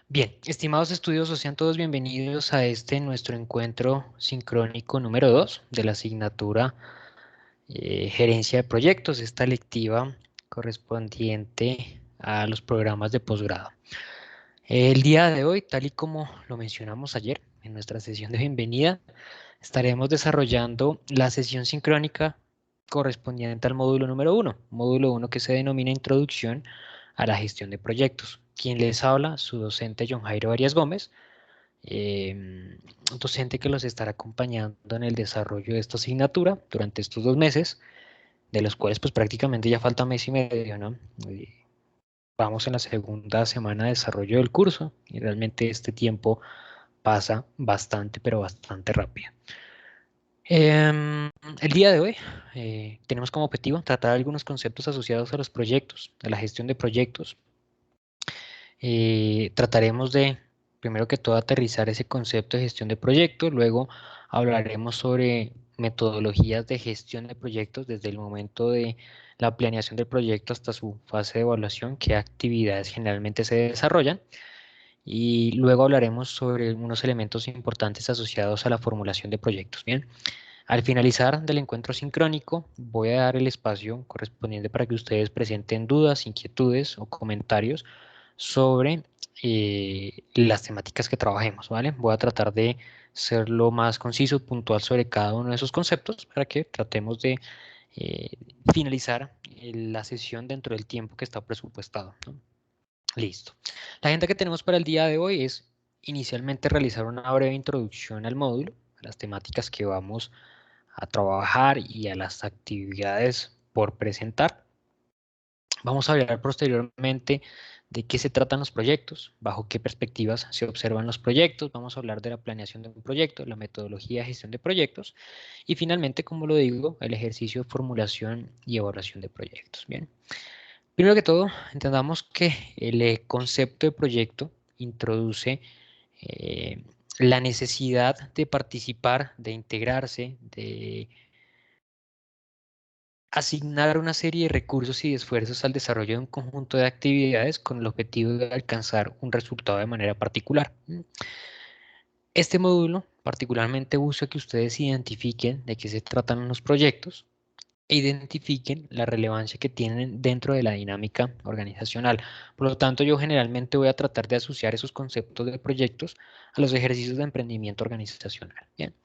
Bien, estimados estudiosos, sean todos bienvenidos a este nuestro encuentro sincrónico número 2 de la asignatura Gerencia de Proyectos, esta lectiva correspondiente a los programas de posgrado. El día de hoy, tal y como lo mencionamos ayer en nuestra sesión de bienvenida, estaremos desarrollando la sesión sincrónica correspondiente al módulo 1 que se denomina Introducción a la Gestión de Proyectos. Quien les habla, su docente John Jairo Arias Gómez, docente que los estará acompañando en el desarrollo de esta asignatura durante estos 2 meses, de los cuales pues prácticamente ya falta mes y medio, ¿no? Vamos en la segunda semana de desarrollo del curso y realmente este tiempo pasa bastante, pero bastante rápido. El día de hoy tenemos como objetivo tratar algunos conceptos asociados a los proyectos, a la gestión de proyectos. Trataremos de, primero que todo, aterrizar ese concepto de gestión de proyectos, luego hablaremos sobre metodologías de gestión de proyectos desde el momento de la planeación del proyecto hasta su fase de evaluación, qué actividades generalmente se desarrollan, y luego hablaremos sobre unos elementos importantes asociados a la formulación de proyectos. Bien. Al finalizar del encuentro sincrónico, voy a dar el espacio correspondiente para que ustedes presenten dudas, inquietudes o comentarios sobre las temáticas que trabajemos, ¿vale? Voy a tratar de ser lo más conciso, puntual sobre cada uno de esos conceptos para que tratemos de eh, finalizar la sesión dentro del tiempo que está presupuestado, ¿no? Listo. La agenda que tenemos para el día de hoy es inicialmente realizar una breve introducción al módulo, a las temáticas que vamos a trabajar y a las actividades por presentar. Vamos a hablar posteriormente de qué se tratan los proyectos, bajo qué perspectivas se observan los proyectos. Vamos a hablar de la planeación de un proyecto, la metodología de gestión de proyectos y finalmente, como lo digo, el ejercicio de formulación y evaluación de proyectos. Bien. Primero que todo, entendamos que el concepto de proyecto introduce eh, la necesidad de participar, de integrarse, de asignar una serie de recursos y esfuerzos al desarrollo de un conjunto de actividades con el objetivo de alcanzar un resultado de manera particular. Este módulo particularmente busca que ustedes identifiquen de qué se tratan los proyectos e identifiquen la relevancia que tienen dentro de la dinámica organizacional. Por lo tanto, yo generalmente voy a tratar de asociar esos conceptos de proyectos a los ejercicios de emprendimiento organizacional. Bien.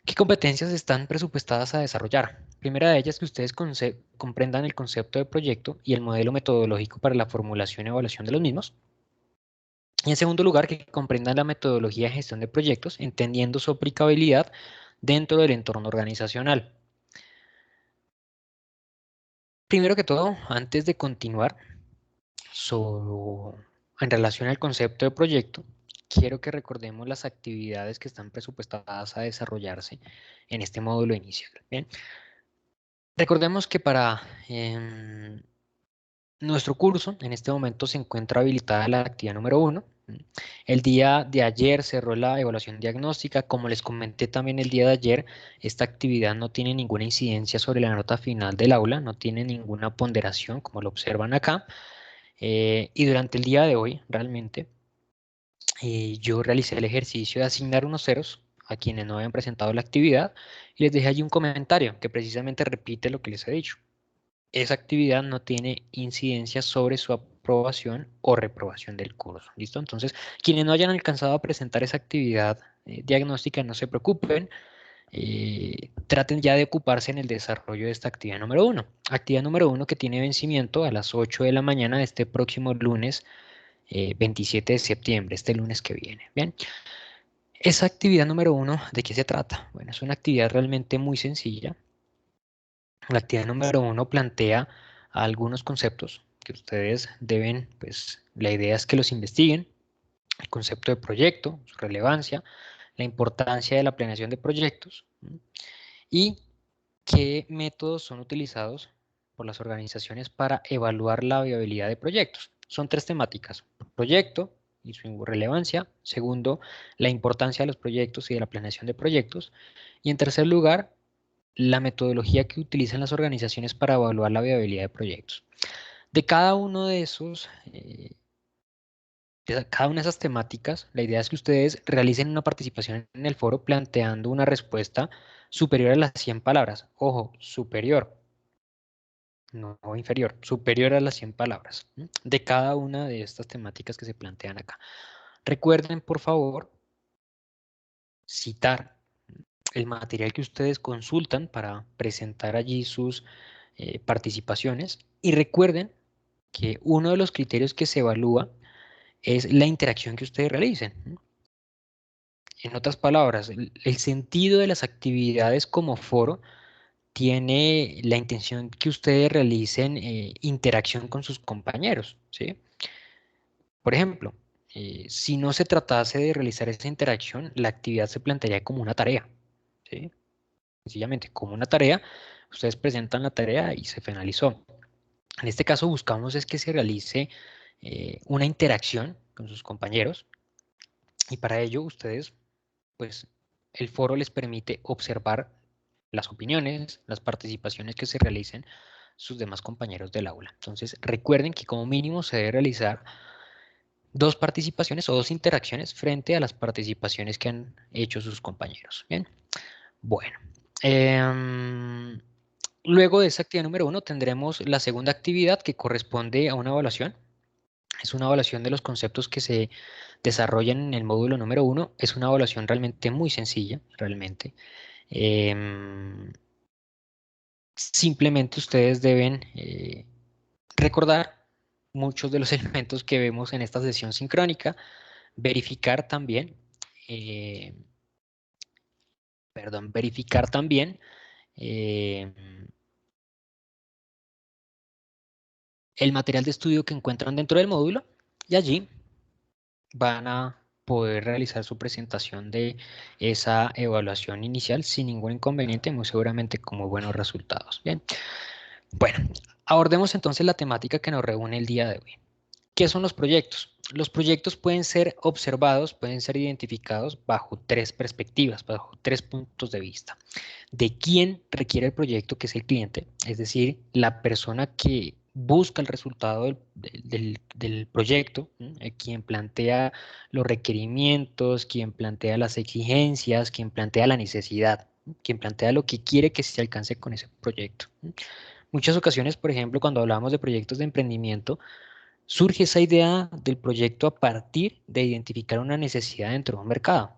¿Qué competencias están presupuestadas a desarrollar? Primera de ellas, que ustedes comprendan el concepto de proyecto y el modelo metodológico para la formulación y evaluación de los mismos. Y en segundo lugar, que comprendan la metodología de gestión de proyectos, entendiendo su aplicabilidad dentro del entorno organizacional. Primero que todo, antes de continuar en relación al concepto de proyecto, quiero que recordemos las actividades que están presupuestadas a desarrollarse en este módulo inicial. Bien. Recordemos que para nuestro curso en este momento se encuentra habilitada la actividad número 1. El día de ayer cerró la evaluación diagnóstica. Como les comenté también el día de ayer, esta actividad no tiene ninguna incidencia sobre la nota final del aula, no tiene ninguna ponderación, como lo observan acá. Y durante el día de hoy, realmente, yo realicé el ejercicio de asignar unos ceros a quienes no habían presentado la actividad y les dejé allí un comentario que precisamente repite lo que les he dicho. Esa actividad no tiene incidencia sobre su aprobación o reprobación del curso. ¿Listo? Entonces, quienes no hayan alcanzado a presentar esa actividad diagnóstica, no se preocupen. Traten ya de ocuparse en el desarrollo de esta actividad número 1. Actividad número 1 que tiene vencimiento a las 8 de la mañana de este próximo lunes 27 de septiembre, este lunes que viene. Bien. Esa actividad número 1, ¿de qué se trata? Bueno, es una actividad realmente muy sencilla. La actividad número 1 plantea algunos conceptos que ustedes deben, pues la idea es que los investiguen, el concepto de proyecto, su relevancia, la importancia de la planeación de proyectos y qué métodos son utilizados por las organizaciones para evaluar la viabilidad de proyectos. Son tres temáticas: proyecto y su relevancia; segundo, la importancia de los proyectos y de la planeación de proyectos; y en tercer lugar, la metodología que utilizan las organizaciones para evaluar la viabilidad de proyectos. De cada uno de esos cada una de esas temáticas, la idea es que ustedes realicen una participación en el foro planteando una respuesta superior a las 100 palabras. Ojo, superior, no inferior, superior a las 100 palabras, ¿m? De cada una de estas temáticas que se plantean acá. Recuerden, por favor, citar el material que ustedes consultan para presentar allí sus participaciones y recuerden que uno de los criterios que se evalúa es la interacción que ustedes realicen. En otras palabras, el sentido de las actividades como foro tiene la intención que ustedes realicen interacción con sus compañeros, ¿sí? Por ejemplo, si no se tratase de realizar esa interacción, la actividad se plantearía como una tarea, ¿sí? Sencillamente, como una tarea, ustedes presentan la tarea y se finalizó. En este caso buscamos es que se realice una interacción con sus compañeros y para ello ustedes, pues, el foro les permite observar las opiniones, las participaciones que se realicen sus demás compañeros del aula. Entonces, recuerden que como mínimo se debe realizar dos participaciones o dos interacciones frente a las participaciones que han hecho sus compañeros. Bien, bueno. em, Luego de esa actividad número 1 tendremos la segunda actividad que corresponde a una evaluación. Es una evaluación de los conceptos que se desarrollan en el módulo número 1. Es una evaluación realmente muy sencilla, realmente. Em, Simplemente ustedes deben recordar muchos de los elementos que vemos en esta sesión sincrónica, verificar también, eh, verificar también eh, el material de estudio que encuentran dentro del módulo y allí van a poder realizar su presentación de esa evaluación inicial sin ningún inconveniente, muy seguramente con muy buenos resultados. Bien, bueno, abordemos entonces la temática que nos reúne el día de hoy. ¿Qué son los proyectos? Los proyectos pueden ser observados, pueden ser identificados bajo tres perspectivas, bajo tres puntos de vista. De quién requiere el proyecto, que es el cliente, es decir, la persona que busca el resultado del proyecto, quien plantea los requerimientos, quien plantea las exigencias, quien plantea la necesidad, quien plantea lo que quiere que se alcance con ese proyecto. Muchas ocasiones, por ejemplo, cuando hablamos de proyectos de emprendimiento, surge esa idea del proyecto a partir de identificar una necesidad dentro de un mercado,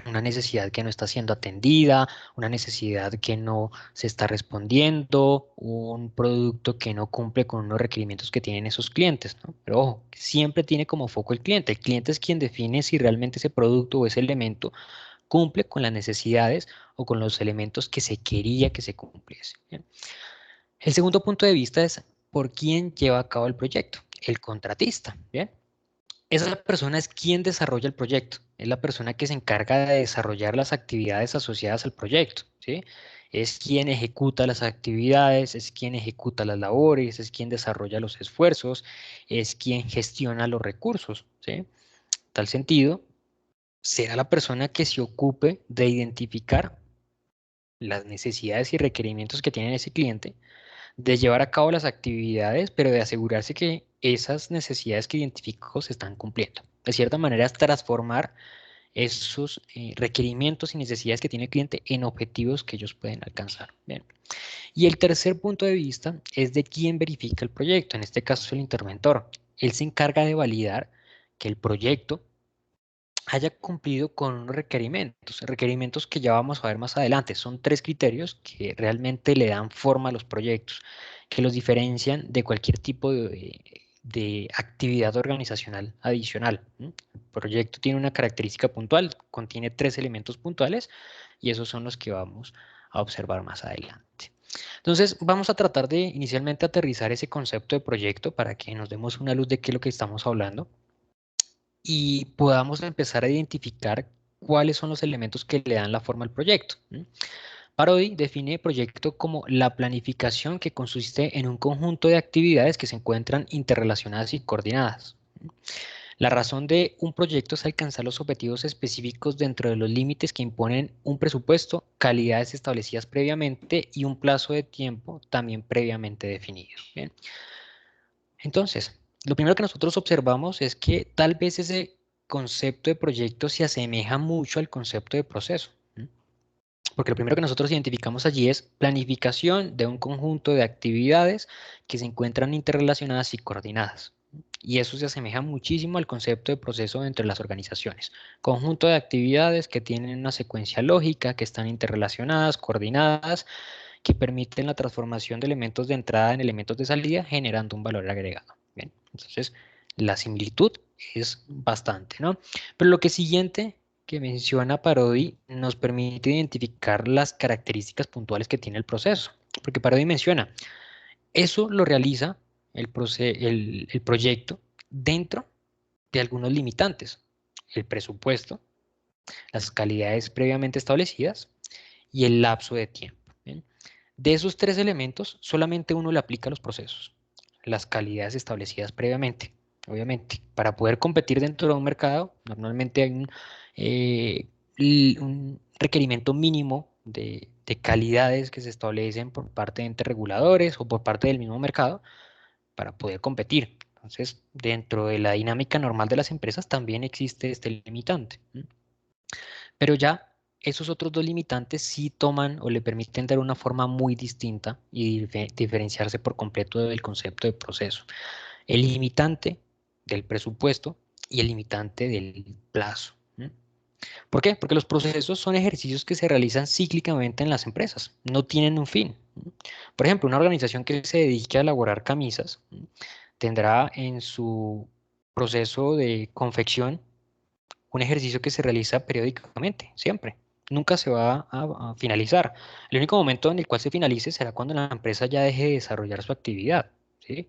una necesidad que no está siendo atendida, una necesidad que no se está respondiendo, un producto que no cumple con unos requerimientos que tienen esos clientes, ¿no? Pero ojo, siempre tiene como foco el cliente. El cliente es quien define si realmente ese producto o ese elemento cumple con las necesidades o con los elementos que se quería que se cumpliese. ¿Bien? El segundo punto de vista es por quién lleva a cabo el proyecto, el contratista. Bien, esa persona es quien desarrolla el proyecto, es la persona que se encarga de desarrollar las actividades asociadas al proyecto, ¿sí? Es quien ejecuta las actividades, es quien ejecuta las labores, es quien desarrolla los esfuerzos, es quien gestiona los recursos, ¿sí? En tal sentido, será la persona que se ocupe de identificar las necesidades y requerimientos que tiene ese cliente, de llevar a cabo las actividades, pero de asegurarse que esas necesidades que identificó se están cumpliendo. De cierta manera, es transformar esos requerimientos y necesidades que tiene el cliente en objetivos que ellos pueden alcanzar. Bien. Y el tercer punto de vista es de quién verifica el proyecto, en este caso es el interventor. Él se encarga de validar que el proyecto haya cumplido con unos requerimientos que ya vamos a ver más adelante. Son tres criterios que realmente le dan forma a los proyectos, que los diferencian de cualquier tipo de actividad organizacional adicional. El proyecto tiene una característica puntual, contiene tres elementos puntuales y esos son los que vamos a observar más adelante. Entonces, vamos a tratar de inicialmente aterrizar ese concepto de proyecto para que nos demos una luz de qué es lo que estamos hablando y podamos empezar a identificar cuáles son los elementos que le dan la forma al proyecto. Parodi define proyecto como la planificación que consiste en un conjunto de actividades que se encuentran interrelacionadas y coordinadas. La razón de un proyecto es alcanzar los objetivos específicos dentro de los límites que imponen un presupuesto, calidades establecidas previamente y un plazo de tiempo también previamente definido. Bien. Entonces, Lo primero que nosotros observamos es que tal vez ese concepto de proyecto se asemeja mucho al concepto de proceso. Porque lo primero que nosotros identificamos allí es planificación de un conjunto de actividades que se encuentran interrelacionadas y coordinadas. Y eso se asemeja muchísimo al concepto de proceso dentro de las organizaciones. Conjunto de actividades que tienen una secuencia lógica, que están interrelacionadas, coordinadas, que permiten la transformación de elementos de entrada en elementos de salida, generando un valor agregado. Bien, entonces la similitud es bastante, ¿no? Pero lo que siguiente que menciona Parodi nos permite identificar las características puntuales que tiene el proceso. Porque Parodi menciona, eso lo realiza el proyecto dentro de algunos limitantes. El presupuesto, las calidades previamente establecidas y el lapso de tiempo. ¿Bien? De esos tres elementos, solamente uno le aplica a los procesos, las calidades establecidas previamente. Obviamente, para poder competir dentro de un mercado, normalmente hay eh, un requerimiento mínimo de calidades que se establecen por parte de entes reguladores o por parte del mismo mercado para poder competir. Entonces, dentro de la dinámica normal de las empresas también existe este limitante. Pero ya esos otros dos limitantes sí toman o le permiten dar una forma muy distinta y diferenciarse por completo del concepto de proceso. El limitante del presupuesto y el limitante del plazo. ¿Por qué? Porque los procesos son ejercicios que se realizan cíclicamente en las empresas, no tienen un fin. Por ejemplo, una organización que se dedique a elaborar camisas tendrá en su proceso de confección un ejercicio que se realiza periódicamente, siempre. Nunca se va a finalizar. El único momento en el cual se finalice será cuando la empresa ya deje de desarrollar su actividad, ¿sí?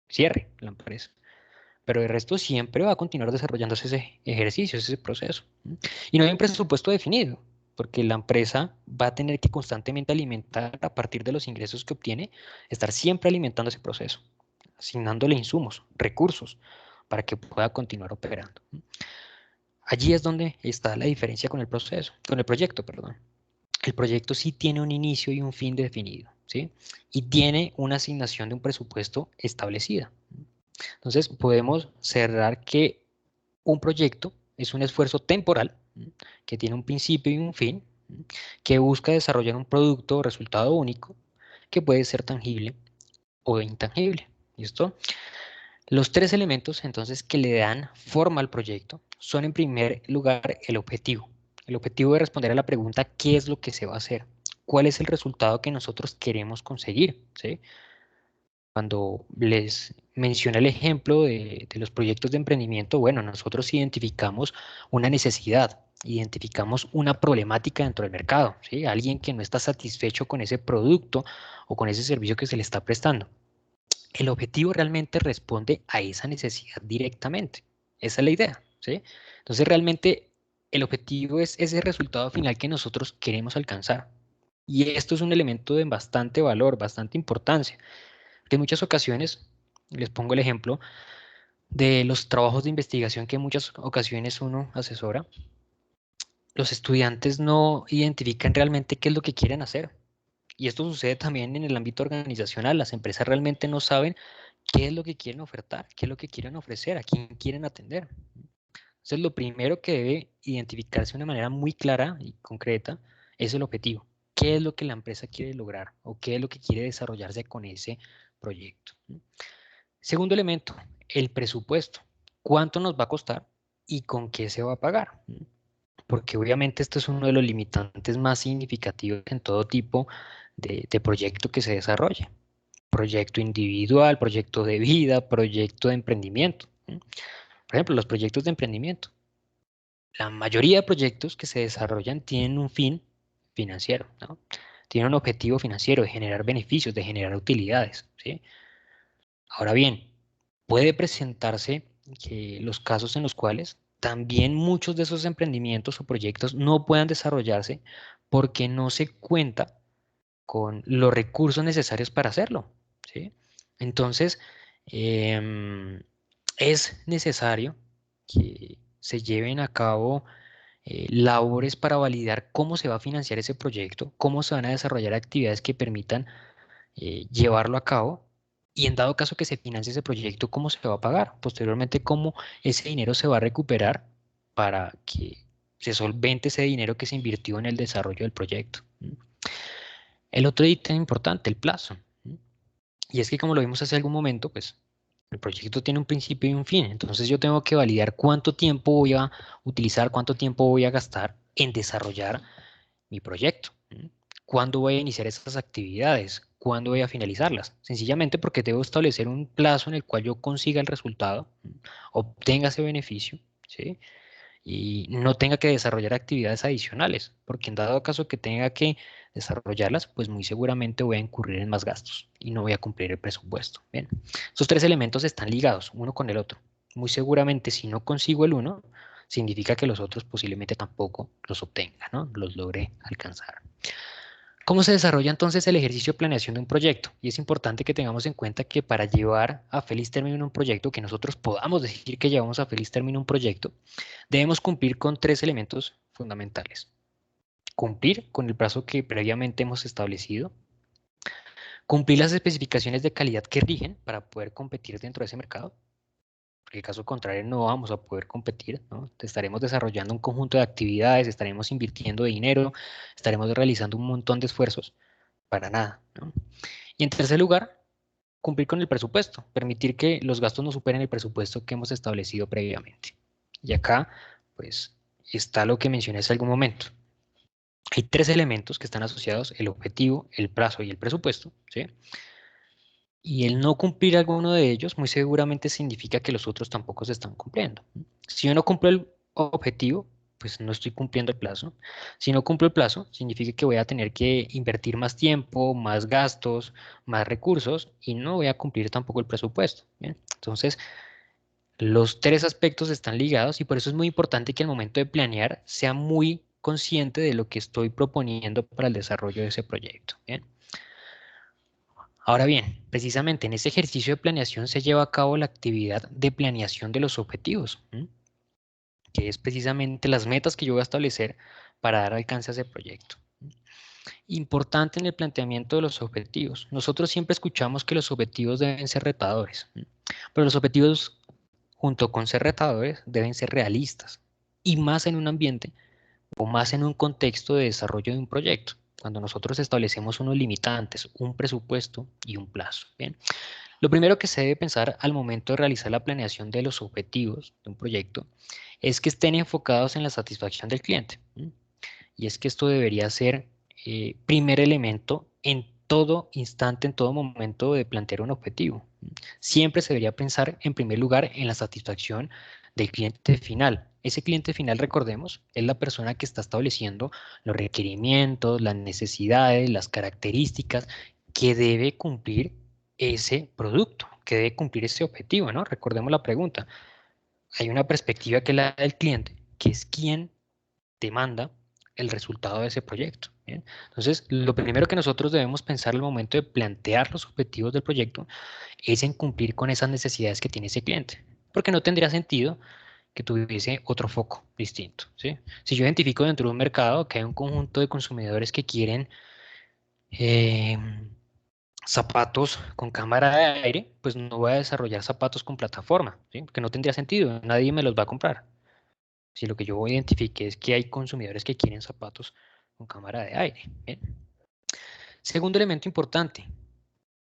Cierre la empresa. Pero el resto siempre va a continuar desarrollándose ese ejercicio, ese proceso. Y no hay un presupuesto definido, porque la empresa va a tener que constantemente alimentar a partir de los ingresos que obtiene, estar siempre alimentando ese proceso, asignándole insumos, recursos, para que pueda continuar operando. Allí es donde está la diferencia con el proceso, con el proyecto, perdón. El proyecto sí tiene un inicio y un fin definido, ¿sí? Y tiene una asignación de un presupuesto establecida. Entonces, podemos cerrar que un proyecto es un esfuerzo temporal que tiene un principio y un fin, que busca desarrollar un producto o resultado único que puede ser tangible o intangible. ¿Listo? Los tres elementos entonces que le dan forma al proyecto son en primer lugar el objetivo. El objetivo de responder a la pregunta ¿qué es lo que se va a hacer? ¿Cuál es el resultado que nosotros queremos conseguir? ¿Sí? Cuando les mencioné el ejemplo de los proyectos de emprendimiento, bueno, nosotros identificamos una necesidad, identificamos una problemática dentro del mercado, ¿sí? Alguien que no está satisfecho con ese producto o con ese servicio que se le está prestando. El objetivo realmente responde a esa necesidad directamente. Esa es la idea, ¿sí? Entonces realmente el objetivo es ese resultado final que nosotros queremos alcanzar. Y esto es un elemento de bastante valor, bastante importancia. Porque en muchas ocasiones, les pongo el ejemplo de los trabajos de investigación que en muchas ocasiones uno asesora, los estudiantes no identifican realmente qué es lo que quieren hacer. Y esto sucede también en el ámbito organizacional. Las empresas realmente no saben qué es lo que quieren ofertar, qué es lo que quieren ofrecer, a quién quieren atender. Entonces, lo primero que debe identificarse de una manera muy clara y concreta es el objetivo. ¿Qué es lo que la empresa quiere lograr o qué es lo que quiere desarrollarse con ese proyecto? Segundo elemento, el presupuesto. ¿Cuánto nos va a costar y con qué se va a pagar? Porque obviamente esto es uno de los limitantes más significativos en todo tipo de proyecto que se desarrolle. Proyecto individual, proyecto de vida, proyecto de emprendimiento. Por ejemplo, los proyectos de emprendimiento. La mayoría de proyectos que se desarrollan tienen un fin financiero, ¿no? Tienen un objetivo financiero de generar beneficios, de generar utilidades, ¿sí? Ahora bien, puede presentarse que los casos en los cuales también muchos de esos emprendimientos o proyectos no puedan desarrollarse porque no se cuenta con los recursos necesarios para hacerlo, ¿sí? Entonces, em, es necesario que se lleven a cabo labores para validar cómo se va a financiar ese proyecto, cómo se van a desarrollar actividades que permitan llevarlo a cabo Y en dado caso que se financie ese proyecto, ¿cómo se va a pagar? Posteriormente, ¿cómo ese dinero se va a recuperar para que se solvente ese dinero que se invirtió en el desarrollo del proyecto? El otro ítem importante, el plazo. Y es que como lo vimos hace algún momento, pues el proyecto tiene un principio y un fin. Entonces yo tengo que validar cuánto tiempo voy a utilizar, cuánto tiempo voy a gastar en desarrollar mi proyecto. ¿Cuándo voy a iniciar esas actividades? ¿Cuándo voy a finalizarlas? Sencillamente porque debo establecer un plazo en el cual yo consiga el resultado, obtenga ese beneficio, ¿sí? Y no tenga que desarrollar actividades adicionales, porque en dado caso que tenga que desarrollarlas, pues muy seguramente voy a incurrir en más gastos y no voy a cumplir el presupuesto. Bien, esos tres elementos están ligados uno con el otro. Muy seguramente si no consigo el uno, significa que los otros posiblemente tampoco los obtenga, ¿no? Los logré alcanzar. ¿Cómo se desarrolla entonces el ejercicio de planeación de un proyecto? Y es importante que tengamos en cuenta que para llevar a feliz término un proyecto, que nosotros podamos decir que llevamos a feliz término un proyecto, debemos cumplir con tres elementos fundamentales. Cumplir con el plazo que previamente hemos establecido, cumplir las especificaciones de calidad que rigen para poder competir dentro de ese mercado, porque en caso contrario no vamos a poder competir, ¿no? Estaremos desarrollando un conjunto de actividades, estaremos invirtiendo dinero, estaremos realizando un montón de esfuerzos para nada, ¿no? Y en tercer lugar, cumplir con el presupuesto, permitir que los gastos no superen el presupuesto que hemos establecido previamente. Y acá, pues, está lo que mencioné hace algún momento. Hay tres elementos que están asociados, el objetivo, el plazo y el presupuesto, ¿sí? Y el no cumplir alguno de ellos muy seguramente significa que los otros tampoco se están cumpliendo. Si yo no cumplo el objetivo, pues no estoy cumpliendo el plazo. Si no cumplo el plazo, significa que voy a tener que invertir más tiempo, más gastos, más recursos y no voy a cumplir tampoco el presupuesto. ¿Bien? Entonces, los tres aspectos están ligados y por eso es muy importante que al momento de planear sea muy consciente de lo que estoy proponiendo para el desarrollo de ese proyecto. ¿Bien? Ahora bien, precisamente en ese ejercicio de planeación se lleva a cabo la actividad de planeación de los objetivos, que es precisamente las metas que yo voy a establecer para dar alcance a ese proyecto. Importante en el planteamiento de los objetivos. Nosotros siempre escuchamos que los objetivos deben ser retadores, pero los objetivos, junto con ser retadores, deben ser realistas y más en un ambiente o más en un contexto de desarrollo de un proyecto, cuando nosotros establecemos unos limitantes, un presupuesto y un plazo. Bien, lo primero que se debe pensar al momento de realizar la planeación de los objetivos de un proyecto es que estén enfocados en la satisfacción del cliente. Y es que esto debería ser primer elemento en todo instante, en todo momento de plantear un objetivo. Siempre se debería pensar en primer lugar en la satisfacción del cliente final. Ese cliente final, recordemos, es la persona que está estableciendo los requerimientos, las necesidades, las características que debe cumplir ese producto, que debe cumplir ese objetivo, ¿no? Recordemos la pregunta. Hay una perspectiva que es la del cliente, que es quien demanda el resultado de ese proyecto. ¿Bien? Entonces, lo primero que nosotros debemos pensar al momento de plantear los objetivos del proyecto es en cumplir con esas necesidades que tiene ese cliente, porque no tendría sentido que tuviese otro foco distinto. ¿Sí? Si yo identifico dentro de un mercado que hay un conjunto de consumidores que quieren eh, zapatos con cámara de aire, pues no voy a desarrollar zapatos con plataforma, ¿sí? Porque no tendría sentido, nadie me los va a comprar. Si lo que yo identifique es que hay consumidores que quieren zapatos con cámara de aire. Bien. Segundo elemento importante,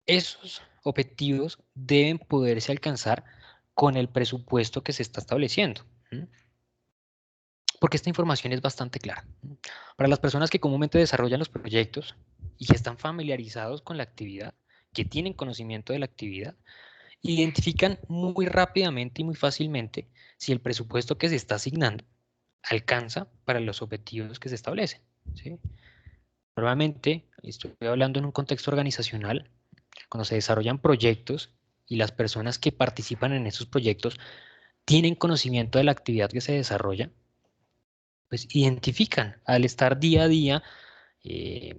esos objetivos deben poderse alcanzar con el presupuesto que se está estableciendo. Porque esta información es bastante clara. Para las personas que comúnmente desarrollan los proyectos y que están familiarizados con la actividad, que tienen conocimiento de la actividad, identifican muy rápidamente y muy fácilmente si el presupuesto que se está asignando alcanza para los objetivos que se establecen. ¿Sí? Normalmente, estoy hablando en un contexto organizacional, cuando se desarrollan proyectos y las personas que participan en esos proyectos tienen conocimiento de la actividad que se desarrolla, pues identifican al estar día a día eh,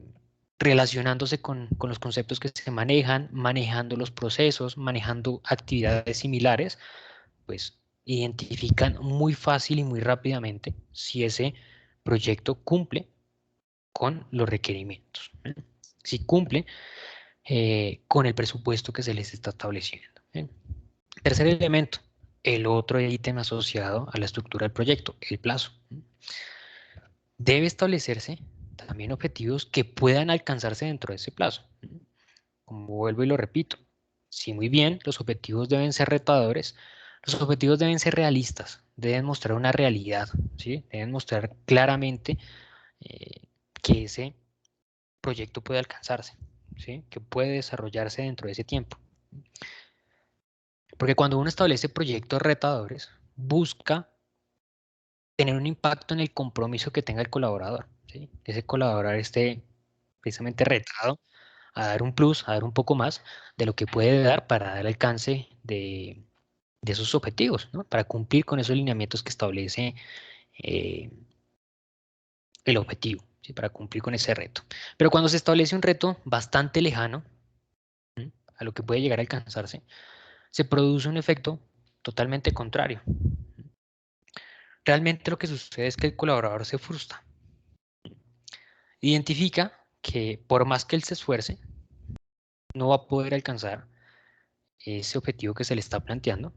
relacionándose con los conceptos que se manejan, manejando los procesos, manejando actividades similares, pues identifican muy fácil y muy rápidamente si ese proyecto cumple con los requerimientos. Si cumple, con el presupuesto que se les está estableciendo. Bien. Tercer elemento, el otro ítem asociado a la estructura del proyecto, el plazo. Debe establecerse también objetivos que puedan alcanzarse dentro de ese plazo. Como vuelvo y lo repito, si muy bien los objetivos deben ser retadores, los objetivos deben ser realistas, deben mostrar una realidad, ¿sí? Deben mostrar claramente que ese proyecto puede alcanzarse, ¿sí? Que puede desarrollarse dentro de ese tiempo. Porque cuando uno establece proyectos retadores, busca tener un impacto en el compromiso que tenga el colaborador, ¿sí? Ese colaborador esté precisamente retado a dar un plus, a dar un poco más de lo que puede dar para dar alcance de esos objetivos, ¿no? Para cumplir con esos lineamientos que establece eh, el objetivo, ¿sí? Para cumplir con ese reto. Pero cuando se establece un reto bastante lejano, ¿sí? A lo que puede llegar a alcanzarse, se produce un efecto totalmente contrario. Realmente lo que sucede es que el colaborador se frustra. Identifica que por más que él se esfuerce, no va a poder alcanzar ese objetivo que se le está planteando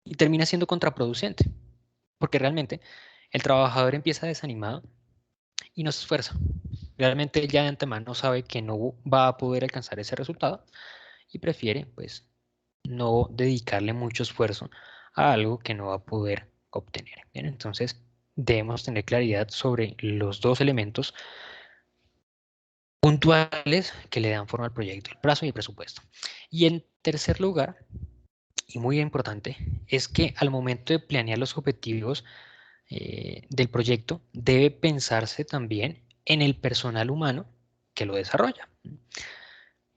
y termina siendo contraproducente, porque realmente el trabajador empieza desanimado y no se esfuerza. Realmente él ya de antemano sabe que no va a poder alcanzar ese resultado y prefiere, pues, no dedicarle mucho esfuerzo a algo que no va a poder obtener. Bien, entonces debemos tener claridad sobre los dos elementos puntuales que le dan forma al proyecto, el plazo y el presupuesto. Y en tercer lugar, y muy importante, es que al momento de planear los objetivos del proyecto, debe pensarse también en el personal humano que lo desarrolla.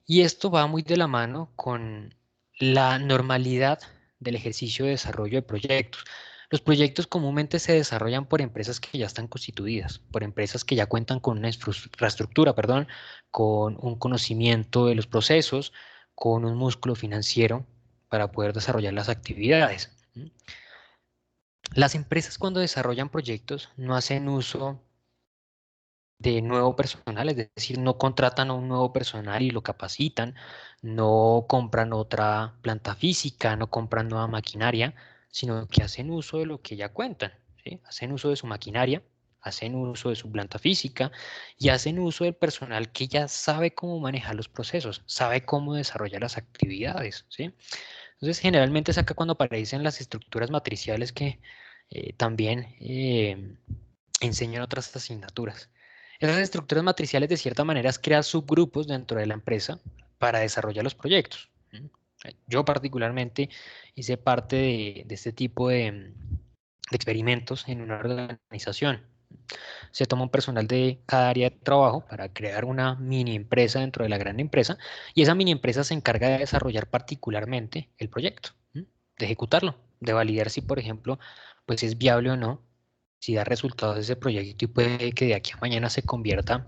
Y esto va muy de la mano con la normalidad del ejercicio de desarrollo de proyectos. Los proyectos comúnmente se desarrollan por empresas que ya están constituidas, por empresas que ya cuentan con una infraestructura, perdón, con un conocimiento de los procesos, con un músculo financiero para poder desarrollar las actividades. Las empresas cuando desarrollan proyectos no hacen uso de nuevo personal, es decir, no contratan a un nuevo personal y lo capacitan, no compran otra planta física, no compran nueva maquinaria, sino que hacen uso de lo que ya cuentan, ¿sí? Hacen uso de su maquinaria, hacen uso de su planta física y hacen uso del personal que ya sabe cómo manejar los procesos, sabe cómo desarrollar las actividades, ¿sí? Entonces, generalmente es acá cuando aparecen las estructuras matriciales que también enseñan otras asignaturas. Esas estructuras matriciales de cierta manera crean subgrupos dentro de la empresa para desarrollar los proyectos. Yo particularmente hice parte de este tipo de experimentos en una organización. Se toma un personal de cada área de trabajo para crear una mini empresa dentro de la gran empresa y esa mini empresa se encarga de desarrollar particularmente el proyecto, de ejecutarlo, de validar si, por ejemplo, pues es viable o no, si da resultados ese proyecto y puede que de aquí a mañana se convierta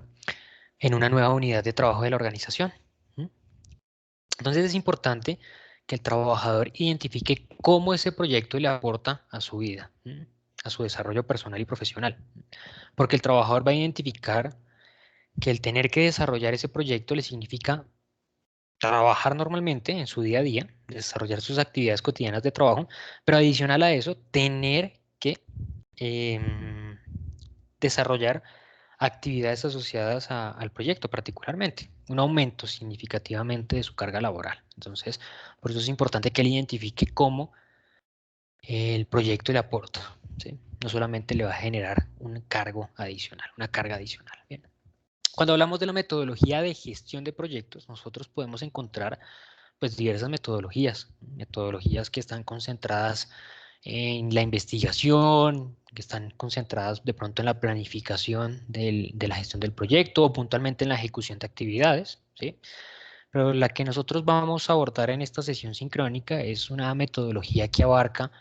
en una nueva unidad de trabajo de la organización. Entonces es importante que el trabajador identifique cómo ese proyecto le aporta a su vida, a su desarrollo personal y profesional. Porque el trabajador va a identificar que el tener que desarrollar ese proyecto le significa trabajar normalmente en su día a día, desarrollar sus actividades cotidianas de trabajo, pero adicional a eso, tener que em, desarrollar actividades asociadas al proyecto particularmente, un aumento significativamente de su carga laboral. Entonces, por eso es importante que él identifique cómo el proyecto le aporta, ¿sí? No solamente le va a generar un cargo adicional, una carga adicional. Bien. Cuando hablamos de la metodología de gestión de proyectos, nosotros podemos encontrar pues diversas metodologías que están concentradas en la investigación, que están concentradas de pronto en la planificación de la gestión del proyecto o puntualmente en la ejecución de actividades, ¿sí? Pero la que nosotros vamos a abordar en esta sesión sincrónica es una metodología que abarca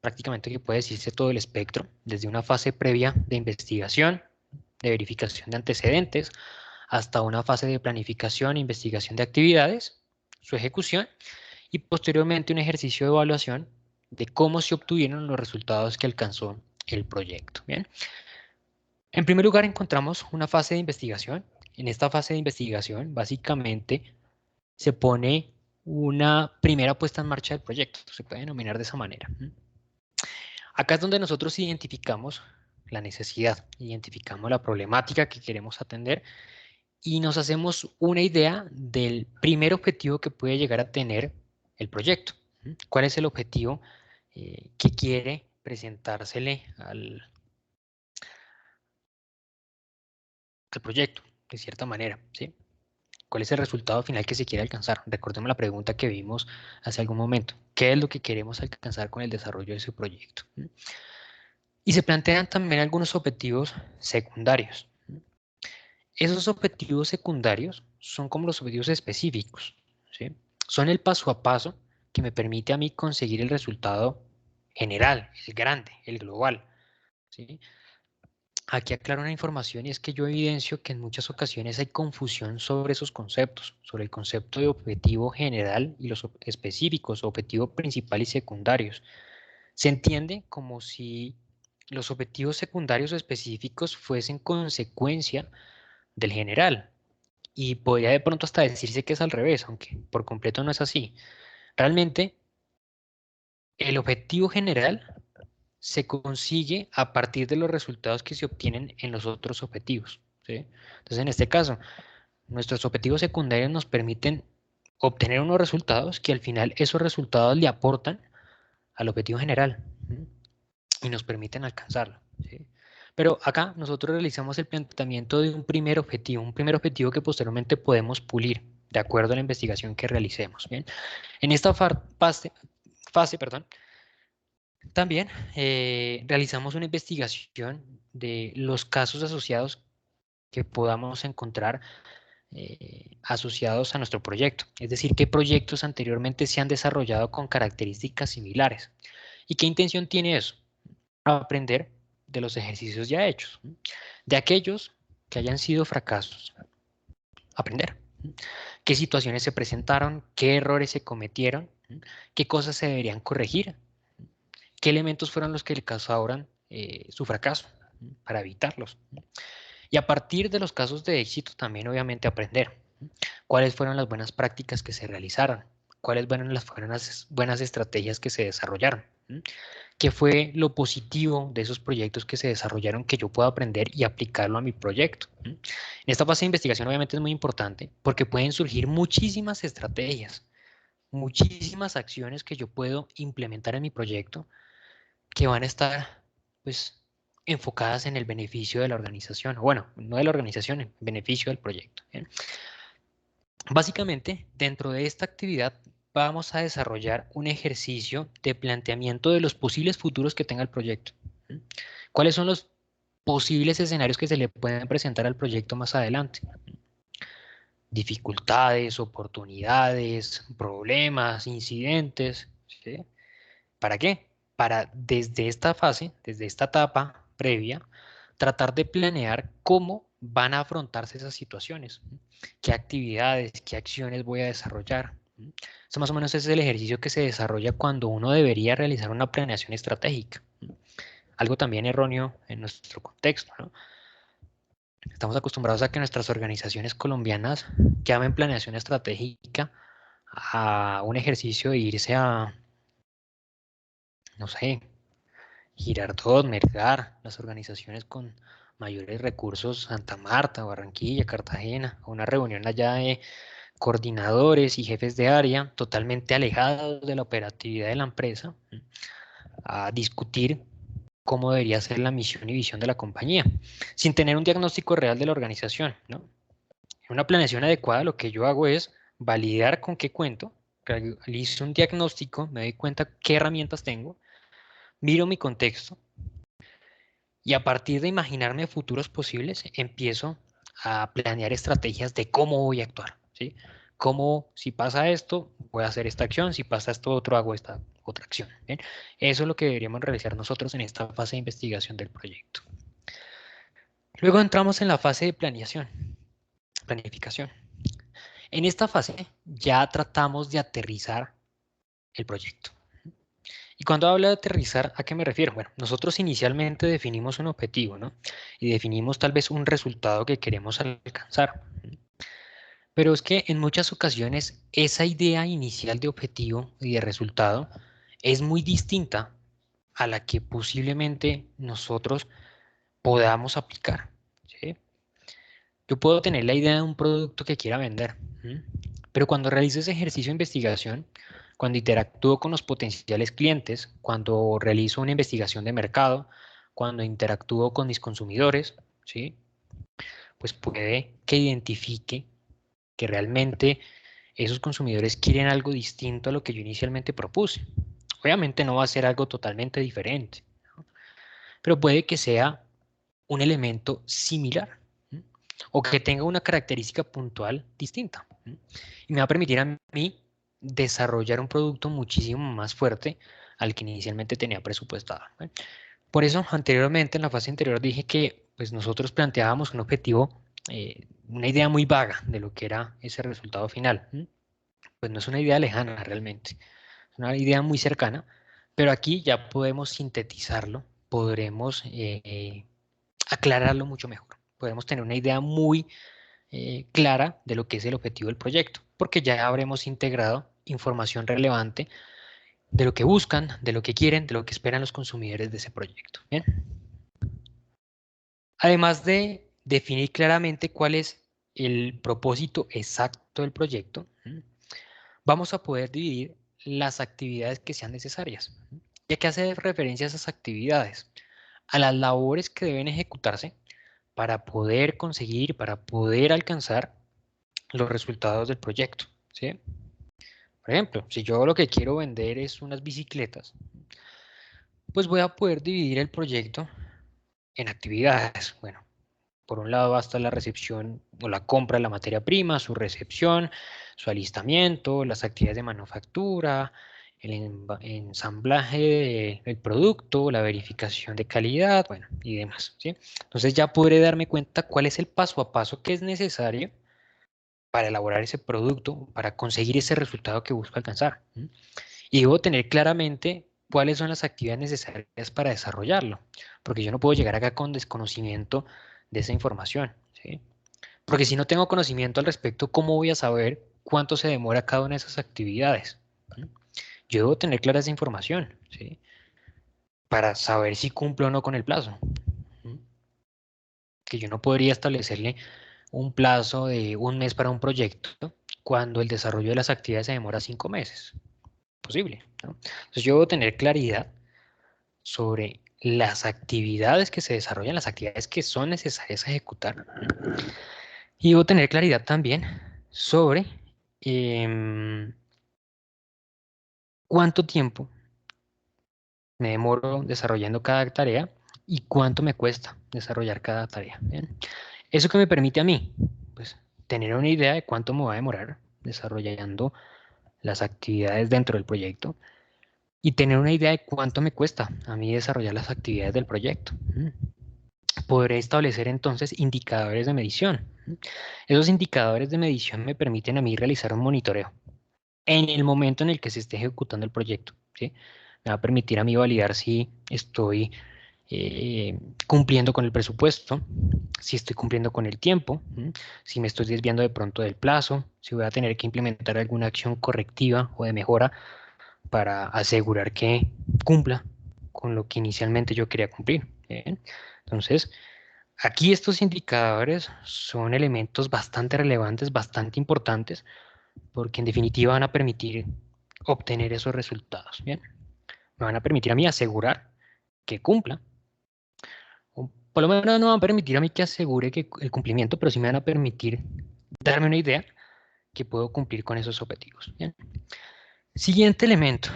prácticamente que puede decirse todo el espectro, desde una fase previa de investigación, de verificación de antecedentes, hasta una fase de planificación e investigación de actividades, su ejecución y posteriormente un ejercicio de evaluación de cómo se obtuvieron los resultados que alcanzó el proyecto. Bien. En primer lugar encontramos una fase de investigación en esta fase de investigación, básicamente se pone una primera puesta en marcha del proyecto, se puede denominar de esa manera. Acá es donde nosotros identificamos la necesidad, identificamos la problemática que queremos atender y nos hacemos una idea del primer objetivo que puede llegar a tener el proyecto. ¿Cuál es el objetivo que quiere presentársele al proyecto, de cierta manera, ¿sí? ¿Cuál es el resultado final que se quiere alcanzar? Recordemos la pregunta que vimos hace algún momento. ¿Qué es lo que queremos alcanzar con el desarrollo de ese proyecto? Y se plantean también algunos objetivos secundarios. Esos objetivos secundarios son como los objetivos específicos, ¿sí? Son el paso a paso que me permite a mí conseguir el resultado general, el grande, el global, ¿sí? Aquí aclaro una información y es que yo evidencio que en muchas ocasiones hay confusión sobre esos conceptos, sobre el concepto de objetivo general y los específicos, objetivo principal y secundarios. Se entiende como si los objetivos secundarios o específicos fuesen consecuencia del general y podría de pronto hasta decirse que es al revés, aunque por completo no es así. Realmente el objetivo general se consigue a partir de los resultados que se obtienen en los otros objetivos, ¿sí? Entonces, en este caso, nuestros objetivos secundarios nos permiten obtener unos resultados que al final esos resultados le aportan al objetivo general, ¿sí? Y nos permiten alcanzarlo, ¿sí? Pero acá nosotros realizamos el planteamiento de un primer objetivo que posteriormente podemos pulir de acuerdo a la investigación que realicemos, ¿bien? En esta fase, perdón, también realizamos una investigación de los casos asociados que podamos encontrar asociados a nuestro proyecto. Es decir, qué proyectos anteriormente se han desarrollado con características similares. ¿Y qué intención tiene eso? Aprender de los ejercicios ya hechos, de aquellos que hayan sido fracasos. Aprender. ¿Qué situaciones se presentaron? ¿Qué errores se cometieron? ¿Qué cosas se deberían corregir? ¿Qué elementos fueron los que le causaron su fracaso para evitarlos? Y a partir de los casos de éxito también obviamente aprender cuáles fueron las buenas prácticas que se realizaron, cuáles fueron las buenas estrategias que se desarrollaron, qué fue lo positivo de esos proyectos que se desarrollaron que yo puedo aprender y aplicarlo a mi proyecto. En esta fase de investigación obviamente es muy importante porque pueden surgir muchísimas estrategias, muchísimas acciones que yo puedo implementar en mi proyecto que van a estar, pues, enfocadas en el beneficio de la organización, o bueno, no de la organización, en beneficio del proyecto. ¿Bien? Básicamente, dentro de esta actividad vamos a desarrollar un ejercicio de planteamiento de los posibles futuros que tenga el proyecto. ¿Cuáles son los posibles escenarios que se le pueden presentar al proyecto más adelante? Dificultades, oportunidades, problemas, incidentes, ¿sí? ¿Para qué? Para desde esta fase, desde esta etapa previa, tratar de planear cómo van a afrontarse esas situaciones, qué actividades, qué acciones voy a desarrollar. Eso más o menos es el ejercicio que se desarrolla cuando uno debería realizar una planeación estratégica. Algo también erróneo en nuestro contexto, ¿no? Estamos acostumbrados a que nuestras organizaciones colombianas llamen planeación estratégica a un ejercicio de irse a, no sé, Girardot, Melgar, las organizaciones con mayores recursos, Santa Marta, Barranquilla, Cartagena, una reunión allá de coordinadores y jefes de área totalmente alejados de la operatividad de la empresa, a discutir cómo debería ser la misión y visión de la compañía, sin tener un diagnóstico real de la organización, ¿no? En una planeación adecuada lo que yo hago es validar con qué cuento, realizo un diagnóstico, me doy cuenta qué herramientas tengo, miro mi contexto, y a partir de imaginarme futuros posibles, empiezo a planear estrategias de cómo voy a actuar, ¿sí? Cómo, si pasa esto, voy a hacer esta acción, si pasa esto otro, hago esta otra acción, ¿bien? Eso es lo que deberíamos realizar nosotros en esta fase de investigación del proyecto. Luego entramos en la fase de planeación, planificación. En esta fase ya tratamos de aterrizar el proyecto. Y cuando hablo de aterrizar, ¿a qué me refiero? Bueno, nosotros inicialmente definimos un objetivo, ¿no? Y definimos tal vez un resultado que queremos alcanzar. Pero es que en muchas ocasiones esa idea inicial de objetivo y de resultado es muy distinta a la que posiblemente nosotros podamos aplicar, ¿sí? Yo puedo tener la idea de un producto que quiera vender, ¿m? Pero cuando realizo ese ejercicio de investigación, cuando interactúo con los potenciales clientes, cuando realizo una investigación de mercado, cuando interactúo con mis consumidores, ¿sí? Pues puede que identifique que realmente esos consumidores quieren algo distinto a lo que yo inicialmente propuse. Obviamente no va a ser algo totalmente diferente, ¿no? Pero puede que sea un elemento similar, ¿m? O que tenga una característica puntual distinta, ¿m? Y me va a permitir a mí desarrollar un producto muchísimo más fuerte al que inicialmente tenía presupuestado, ¿eh? Por eso, anteriormente, en la fase anterior, dije que pues, nosotros planteábamos un objetivo, una idea muy vaga de lo que era ese resultado final, ¿m? Pues no es una idea lejana realmente, es una idea muy cercana, pero aquí ya podemos sintetizarlo, podremos aclararlo mucho mejor. Podemos tener una idea muy clara de lo que es el objetivo del proyecto, porque ya habremos integrado información relevante de lo que buscan, de lo que quieren, de lo que esperan los consumidores de ese proyecto. Bien. Además de definir claramente cuál es el propósito exacto del proyecto, vamos a poder dividir las actividades que sean necesarias. ¿Y a qué hace referencia a esas actividades? A las labores que deben ejecutarse para poder conseguir, para poder alcanzar los resultados del proyecto, ¿sí? Por ejemplo, si yo lo que quiero vender es unas bicicletas, pues voy a poder dividir el proyecto en actividades. Bueno, por un lado va a estar la recepción o la compra de la materia prima, su recepción, su alistamiento, las actividades de manufactura, el ensamblaje del producto, la verificación de calidad, bueno, y demás, ¿sí? Entonces ya podré darme cuenta cuál es el paso a paso que es necesario para elaborar ese producto, para conseguir ese resultado que busco alcanzar, ¿m? Y debo tener claramente cuáles son las actividades necesarias para desarrollarlo, porque yo no puedo llegar acá con desconocimiento de esa información, ¿sí? Porque si no tengo conocimiento al respecto, ¿cómo voy a saber cuánto se demora cada una de esas actividades? ¿M? Yo debo tener clara esa información, ¿sí? Para saber si cumplo o no con el plazo. ¿M? Que yo no podría establecerle un plazo de un mes para un proyecto cuando el desarrollo de las actividades se demora 5 meses. Posible, ¿no? Entonces yo debo tener claridad sobre las actividades que se desarrollan, las actividades que son necesarias ejecutar. Y debo tener claridad también sobre em, cuánto tiempo me demoro desarrollando cada tarea y cuánto me cuesta desarrollar cada tarea. ¿Bien? ¿Eso que me permite a mí? Pues tener una idea de cuánto me va a demorar desarrollando las actividades dentro del proyecto y tener una idea de cuánto me cuesta a mí desarrollar las actividades del proyecto. Podré establecer entonces indicadores de medición. Esos indicadores de medición me permiten a mí realizar un monitoreo en el momento en el que se esté ejecutando el proyecto, ¿sí? Me va a permitir a mí validar si estoy cumpliendo con el presupuesto, si estoy cumpliendo con el tiempo, si me estoy desviando de pronto del plazo, si voy a tener que implementar alguna acción correctiva o de mejora para asegurar que cumpla con lo que inicialmente yo quería cumplir. ¿Bien? Entonces, aquí estos indicadores son elementos bastante relevantes, bastante importantes, porque en definitiva van a permitir obtener esos resultados. Bien, me van a permitir a mí asegurar que cumpla, o por lo menos no van a permitir a mí que asegure que el cumplimiento, pero sí me van a permitir darme una idea que puedo cumplir con esos objetivos. Bien. Siguiente elemento.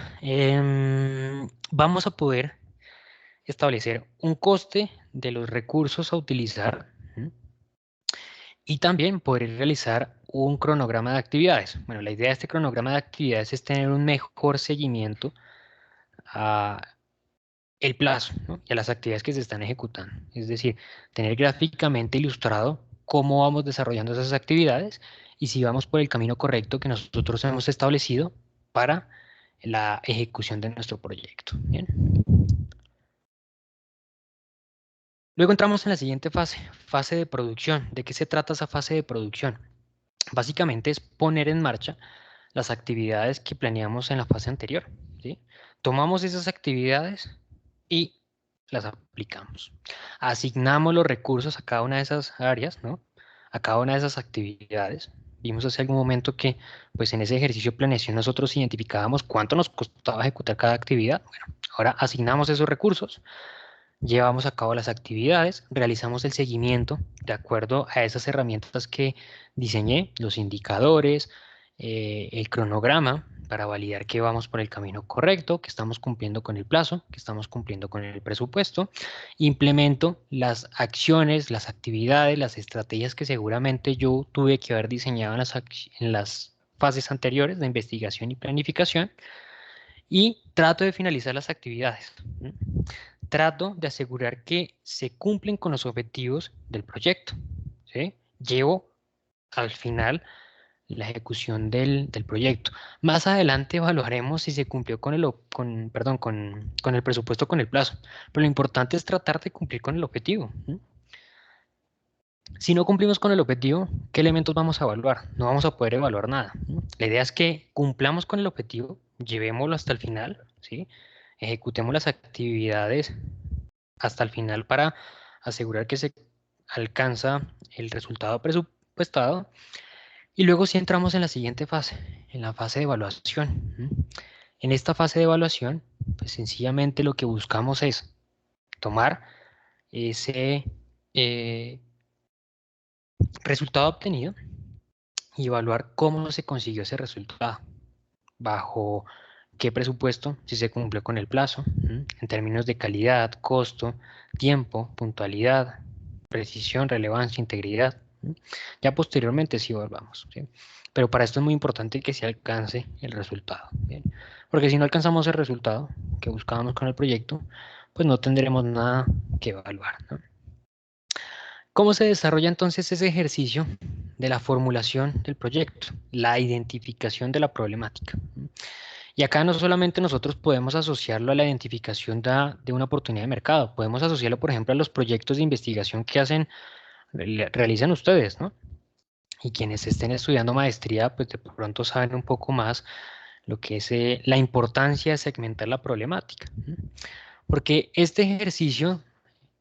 Vamos a poder establecer un coste de los recursos a utilizar. Y también poder realizar un cronograma de actividades. Bueno, la idea de este cronograma de actividades es tener un mejor seguimiento a el plazo, ¿no? Y a las actividades que se están ejecutando. Es decir, tener gráficamente ilustrado cómo vamos desarrollando esas actividades y si vamos por el camino correcto que nosotros hemos establecido para la ejecución de nuestro proyecto. Bien. Luego entramos en la siguiente fase, fase de producción. ¿De qué se trata esa fase de producción? Básicamente es poner en marcha las actividades que planeamos en la fase anterior, ¿sí? Tomamos esas actividades y las aplicamos. Asignamos los recursos a cada una de esas áreas, ¿no? A cada una de esas actividades. Vimos hace algún momento que, pues en ese ejercicio de planeación nosotros identificábamos cuánto nos costaba ejecutar cada actividad. Bueno, ahora asignamos esos recursos, llevamos a cabo las actividades, realizamos el seguimiento de acuerdo a esas herramientas que diseñé, los indicadores, el cronograma, para validar que vamos por el camino correcto, que estamos cumpliendo con el plazo, que estamos cumpliendo con el presupuesto. Implemento las acciones, las actividades, las estrategias que seguramente yo tuve que haber diseñado en las fases anteriores de investigación y planificación, y trato de finalizar las actividades. Trato de asegurar que se cumplen con los objetivos del proyecto, ¿sí? Llevo al final la ejecución del proyecto. Más adelante evaluaremos si se cumplió con el presupuesto, con el plazo. Pero lo importante es tratar de cumplir con el objetivo. Si no cumplimos con el objetivo, ¿qué elementos vamos a evaluar? No vamos a poder evaluar nada. La idea es que cumplamos con el objetivo, llevémoslo hasta el final, ¿sí? Ejecutemos las actividades hasta el final para asegurar que se alcanza el resultado presupuestado. Y luego sí entramos en la siguiente fase, en la fase de evaluación. En esta fase de evaluación, pues sencillamente lo que buscamos es tomar ese resultado obtenido y evaluar cómo se consiguió ese resultado, bajo qué presupuesto, si se cumplió con el plazo, en términos de calidad, costo, tiempo, puntualidad, precisión, relevancia, integridad. Ya posteriormente sí volvamos, ¿sí? Pero para esto es muy importante que se alcance el resultado, ¿bien? Porque si no alcanzamos el resultado que buscábamos con el proyecto, pues no tendremos nada que evaluar, ¿no? ¿Cómo se desarrolla entonces ese ejercicio de la formulación del proyecto? La identificación de la problemática. Y acá no solamente nosotros podemos asociarlo a la identificación de una oportunidad de mercado, podemos asociarlo, por ejemplo, a los proyectos de investigación que realizan ustedes, ¿no? Y quienes estén estudiando maestría, pues de pronto saben un poco más lo que es la importancia de segmentar la problemática. Porque este ejercicio